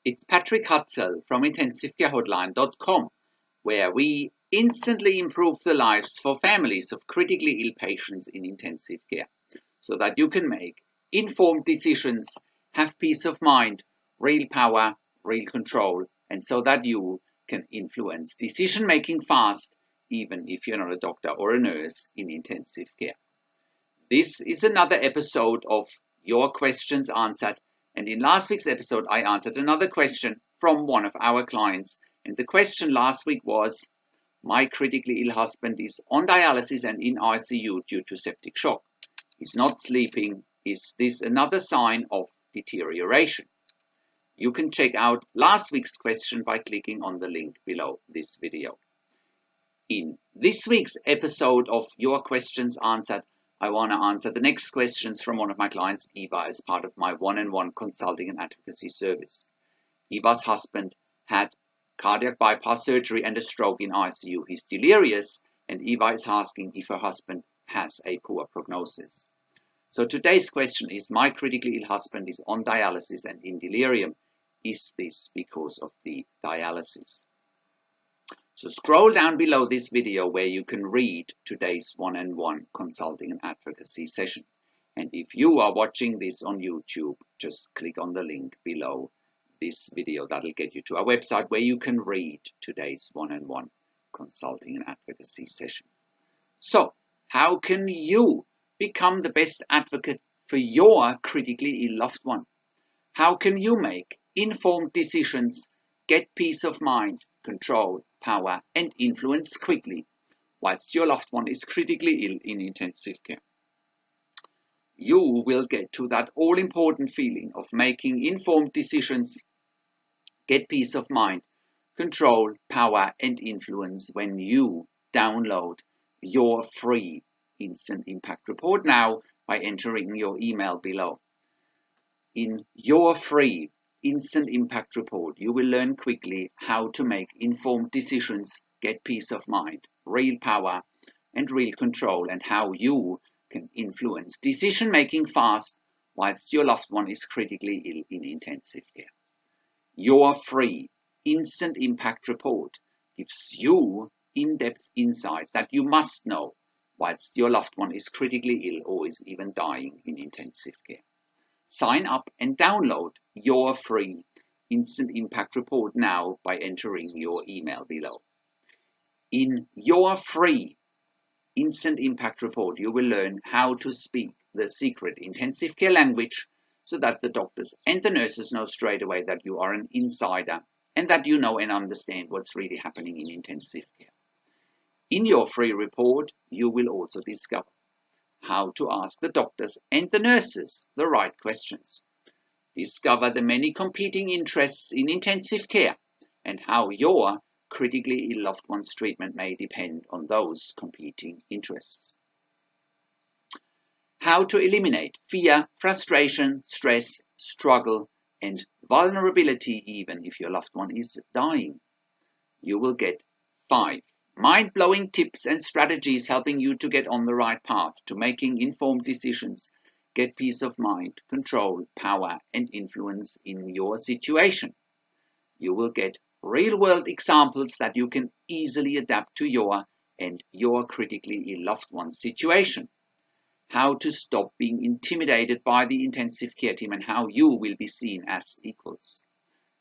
It's Patrick Hutzel from IntensiveCareHotline.com, where we instantly improve the lives for families of critically ill patients in intensive care, so that you can make informed decisions, have peace of mind, real power, real control, and so that you can influence decision making fast, even if you're not a doctor or a nurse in intensive care. This is another episode of Your Questions Answered. And in last week's episode, I answered another question from one of our clients. And the question last week was, my critically ill husband is on dialysis and in ICU due to septic shock. He's not sleeping. Is this another sign of deterioration? You can check out last week's question by clicking on the link below this video. In this week's episode of Your Questions Answered, I want to answer the next questions from one of my clients, Eva, as part of my one-on-one consulting and advocacy service. Eva's husband had cardiac bypass surgery and a stroke in ICU. He's delirious, and Eva is asking if her husband has a poor prognosis. So today's question is, my critically ill husband is on dialysis and in delirium. Is this because of the dialysis? So scroll down below this video where you can read today's one-on-one consulting and advocacy session. And if you are watching this on YouTube, just click on the link below this video. That'll get you to our website where you can read today's one-on-one consulting and advocacy session. So how can you become the best advocate for your critically ill loved one? How can you make informed decisions, get peace of mind, control, power, and influence quickly whilst your loved one is critically ill in intensive care? You will get to that all-important feeling of making informed decisions, get peace of mind, control, power, and influence when you download your free instant impact report now by entering your email below. In your free Instant Impact Report, you will learn quickly how to make informed decisions, get peace of mind, real power, and real control, and how you can influence decision making fast whilst your loved one is critically ill in intensive care. Your free Instant Impact Report gives you in-depth insight that you must know whilst your loved one is critically ill or is even dying in intensive care. Sign up and download your free Instant Impact Report now by entering your email below. In your free Instant Impact Report, you will learn how to speak the secret intensive care language so that the doctors and the nurses know straight away that you are an insider and that you know and understand what's really happening in intensive care. In your free report, you will also discover how to ask the doctors and the nurses the right questions. Discover the many competing interests in intensive care and how your critically ill loved one's treatment may depend on those competing interests. How to eliminate fear, frustration, stress, struggle, and vulnerability even if your loved one is dying. You will get 5 mind-blowing tips and strategies helping you to get on the right path to making informed decisions, get peace of mind, control, power, and influence in your situation. You will get real-world examples that you can easily adapt to your and your critically ill loved one's situation. How to stop being intimidated by the intensive care team and how you will be seen as equals.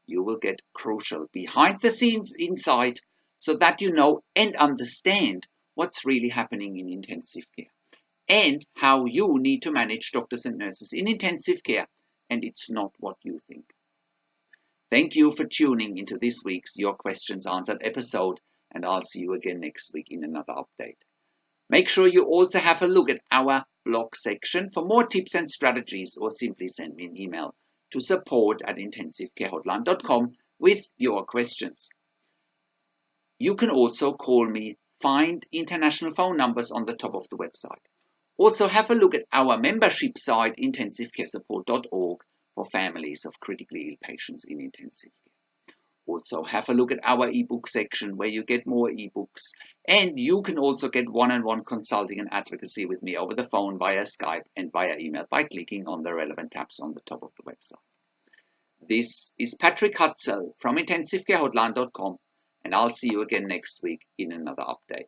You will get crucial behind-the-scenes insight so that you know and understand what's really happening in intensive care and how you need to manage doctors and nurses in intensive care, and it's not what you think. Thank you for tuning into this week's Your Questions Answered episode, and I'll see you again next week in another update. Make sure you also have a look at our blog section for more tips and strategies, or simply send me an email to support@intensivecarehotline.com with your questions. You can also call me, find international phone numbers on the top of the website. Also have a look at our membership site, intensivecaresupport.org, for families of critically ill patients in intensive care. Also have a look at our ebook section where you get more ebooks, and you can also get one-on-one consulting and advocacy with me over the phone, via Skype and via email by clicking on the relevant tabs on the top of the website. This is Patrick Hutzel from intensivecarehotline.com, and I'll see you again next week in another update.